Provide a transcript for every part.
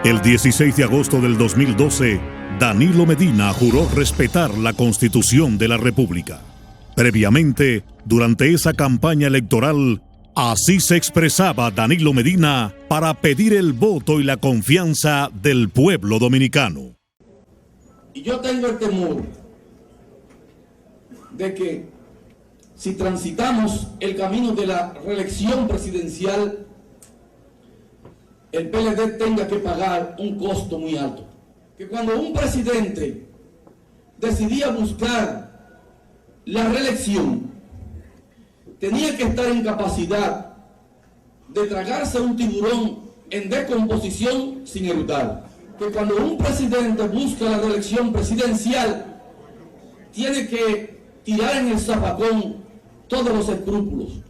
El 16 de agosto del 2012, Danilo Medina juró respetar la Constitución de la República. Previamente, durante esa campaña electoral, así se expresaba Danilo Medina para pedir el voto y la confianza del pueblo dominicano. Y yo tengo el temor de que si transitamos el camino de la reelección presidencial, el PLD tenga que pagar un costo muy alto. Que cuando un presidente decidía buscar la reelección, tenía que estar en capacidad de tragarse un tiburón en descomposición sin eructar. Que cuando un presidente busca la reelección presidencial, tiene que tirar en el zafacón todos los escrúpulos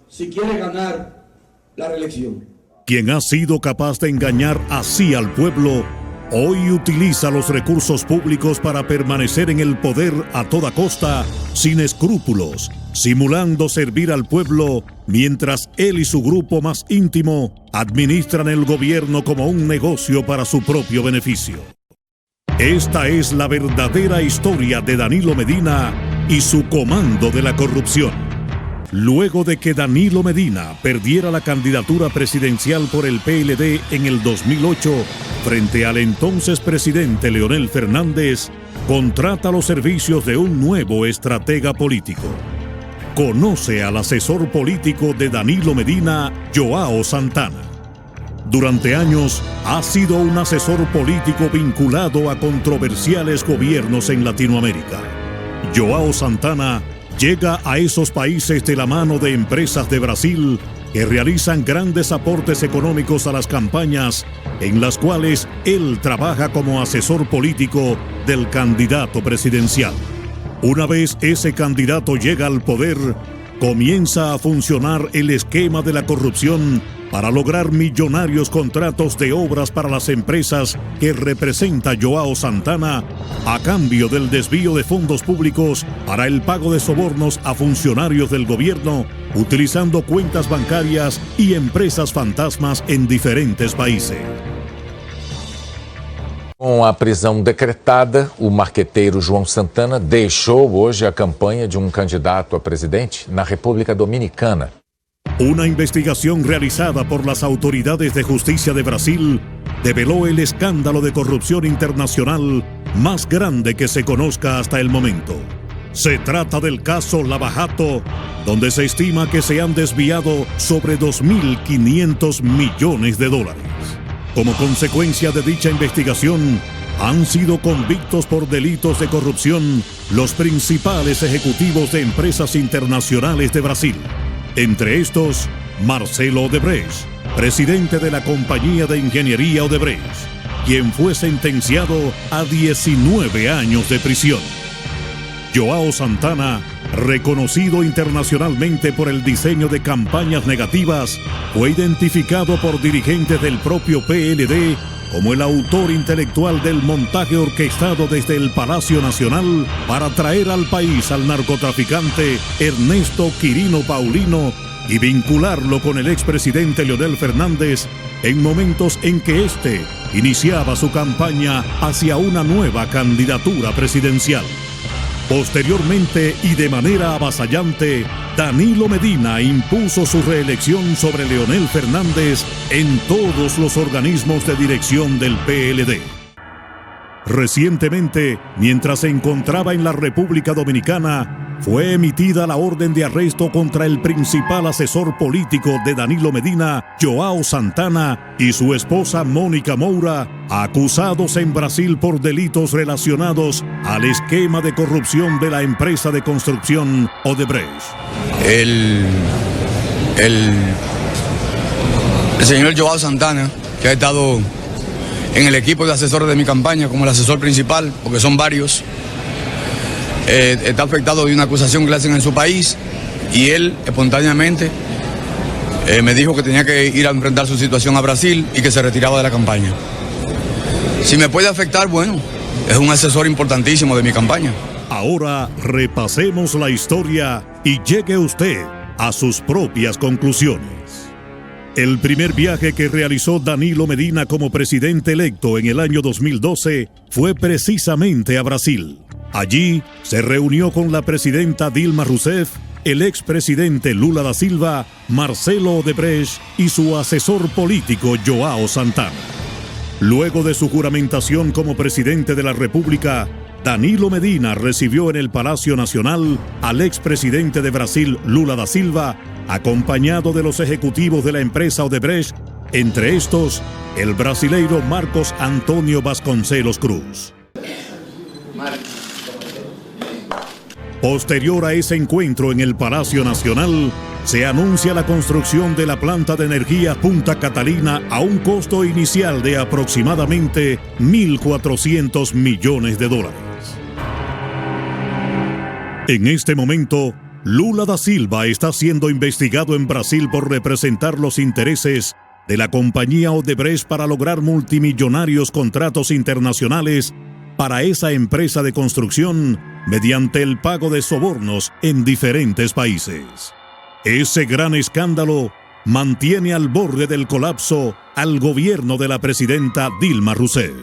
si quiere ganar la reelección. Quien ha sido capaz de engañar así al pueblo, hoy utiliza los recursos públicos para permanecer en el poder a toda costa, sin escrúpulos, simulando servir al pueblo, mientras él y su grupo más íntimo administran el gobierno como un negocio para su propio beneficio. Esta es la verdadera historia de Danilo Medina y su comando de la corrupción. Luego de que Danilo Medina perdiera la candidatura presidencial por el PLD en el 2008, frente al entonces presidente Leonel Fernández, contrata los servicios de un nuevo estratega político. Conoce al asesor político de Danilo Medina, Joao Santana. Durante años ha sido un asesor político vinculado a controversiales gobiernos en Latinoamérica. Joao Santana llega a esos países de la mano de empresas de Brasil que realizan grandes aportes económicos a las campañas en las cuales él trabaja como asesor político del candidato presidencial. Una vez ese candidato llega al poder, comienza a funcionar el esquema de la corrupción para lograr millonarios contratos de obras para las empresas que representa Joao Santana a cambio del desvío de fondos públicos para el pago de sobornos a funcionarios del gobierno, utilizando cuentas bancarias y empresas fantasmas en diferentes países. Com a prisão decretada, o marqueteiro João Santana deixou hoje a campanha de candidato a presidente na República Dominicana. Una investigación realizada por las autoridades de justicia de Brasil develó el escándalo de corrupción internacional más grande que se conozca hasta el momento. Se trata del caso Lava Jato, donde se estima que se han desviado sobre 2.500 millones de dólares. Como consecuencia de dicha investigación, han sido convictos por delitos de corrupción los principales ejecutivos de empresas internacionales de Brasil. Entre estos, Marcelo Odebrecht, presidente de la compañía de ingeniería Odebrecht, quien fue sentenciado a 19 años de prisión. Joao Santana, reconocido internacionalmente por el diseño de campañas negativas, fue identificado por dirigentes del propio PLD como el autor intelectual del montaje orquestado desde el Palacio Nacional para traer al país al narcotraficante Ernesto Quirino Paulino y vincularlo con el expresidente Leonel Fernández en momentos en que éste iniciaba su campaña hacia una nueva candidatura presidencial. Posteriormente y de manera avasallante, Danilo Medina impuso su reelección sobre Leonel Fernández en todos los organismos de dirección del PLD. Recientemente, mientras se encontraba en la República Dominicana, fue emitida la orden de arresto contra el principal asesor político de Danilo Medina, Joao Santana, y su esposa Mónica Moura, acusados en Brasil por delitos relacionados al esquema de corrupción de la empresa de construcción Odebrecht. El señor Joao Santana, que ha estado en el equipo de asesores de mi campaña como el asesor principal, porque son varios, está afectado de una acusación que le hacen en su país y él espontáneamente me dijo que tenía que ir a enfrentar su situación a Brasil y que se retiraba de la campaña. Si me puede afectar, bueno, es un asesor importantísimo de mi campaña. Ahora repasemos la historia y llegue usted a sus propias conclusiones. El primer viaje que realizó Danilo Medina como presidente electo en el año 2012 fue precisamente a Brasil. Allí se reunió con la presidenta Dilma Rousseff, el expresidente Lula da Silva, Marcelo Odebrecht y su asesor político João Santana. Luego de su juramentación como presidente de la República, Danilo Medina recibió en el Palacio Nacional al expresidente de Brasil, Lula da Silva, acompañado de los ejecutivos de la empresa Odebrecht, entre estos, el brasileiro Marcos Antônio Vasconcelos Cruz. Posterior a ese encuentro en el Palacio Nacional, se anuncia la construcción de la planta de energía Punta Catalina a un costo inicial de aproximadamente $1.400 millones. En este momento, Lula da Silva está siendo investigado en Brasil por representar los intereses de la compañía Odebrecht para lograr multimillonarios contratos internacionales para esa empresa de construcción mediante el pago de sobornos en diferentes países. Ese gran escándalo mantiene al borde del colapso al gobierno de la presidenta Dilma Rousseff.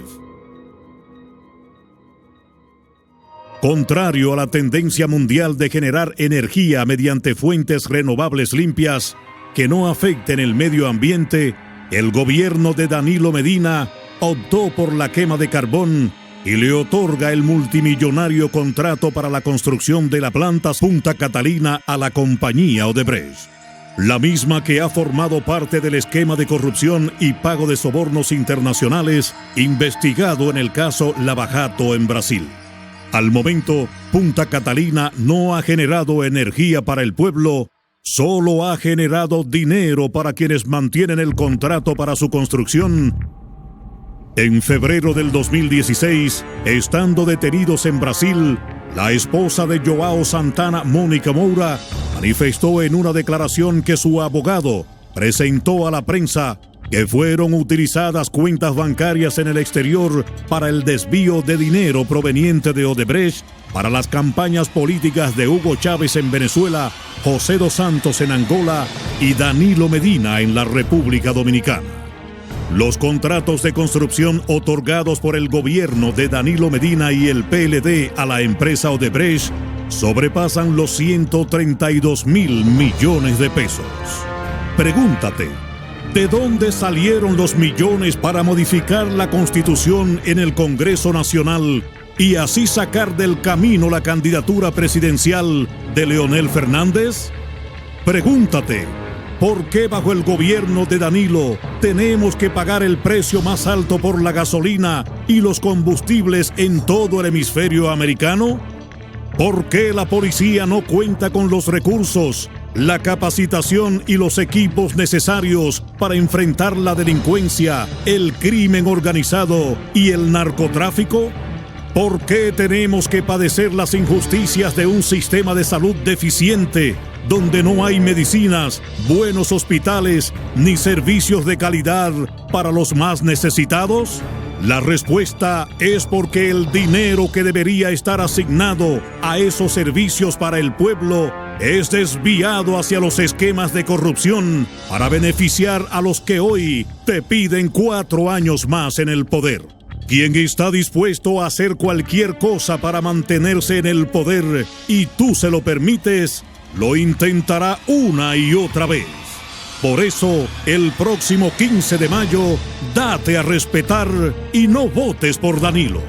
Contrario a la tendencia mundial de generar energía mediante fuentes renovables limpias que no afecten el medio ambiente, el gobierno de Danilo Medina optó por la quema de carbón y le otorga el multimillonario contrato para la construcción de la planta Punta Catalina a la compañía Odebrecht, la misma que ha formado parte del esquema de corrupción y pago de sobornos internacionales investigado en el caso Lava Jato en Brasil. Al momento, Punta Catalina no ha generado energía para el pueblo, solo ha generado dinero para quienes mantienen el contrato para su construcción. En febrero del 2016, estando detenidos en Brasil, la esposa de João Santana, Mônica Moura, manifestó en una declaración que su abogado presentó a la prensa que fueron utilizadas cuentas bancarias en el exterior para el desvío de dinero proveniente de Odebrecht para las campañas políticas de Hugo Chávez en Venezuela, José dos Santos en Angola y Danilo Medina en la República Dominicana. Los contratos de construcción otorgados por el gobierno de Danilo Medina y el PLD a la empresa Odebrecht sobrepasan los 132.000 millones de pesos. Pregúntate, ¿de dónde salieron los millones para modificar la Constitución en el Congreso Nacional y así sacar del camino la candidatura presidencial de Leonel Fernández? Pregúntate, ¿por qué bajo el gobierno de Danilo tenemos que pagar el precio más alto por la gasolina y los combustibles en todo el hemisferio americano? ¿Por qué la policía no cuenta con los recursos, la capacitación y los equipos necesarios para enfrentar la delincuencia, el crimen organizado y el narcotráfico? ¿Por qué tenemos que padecer las injusticias de un sistema de salud deficiente, donde no hay medicinas, buenos hospitales, ni servicios de calidad para los más necesitados? La respuesta es porque el dinero que debería estar asignado a esos servicios para el pueblo es desviado hacia los esquemas de corrupción para beneficiar a los que hoy te piden 4 años más en el poder. Quien está dispuesto a hacer cualquier cosa para mantenerse en el poder y tú se lo permites, lo intentará una y otra vez. Por eso, el próximo 15 de mayo, date a respetar y no votes por Danilo.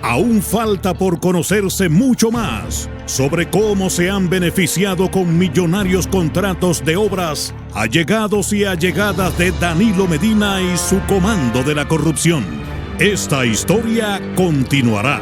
Aún falta por conocerse mucho más sobre cómo se han beneficiado con millonarios contratos de obras allegados y allegadas de Danilo Medina y su comando de la corrupción. Esta historia continuará.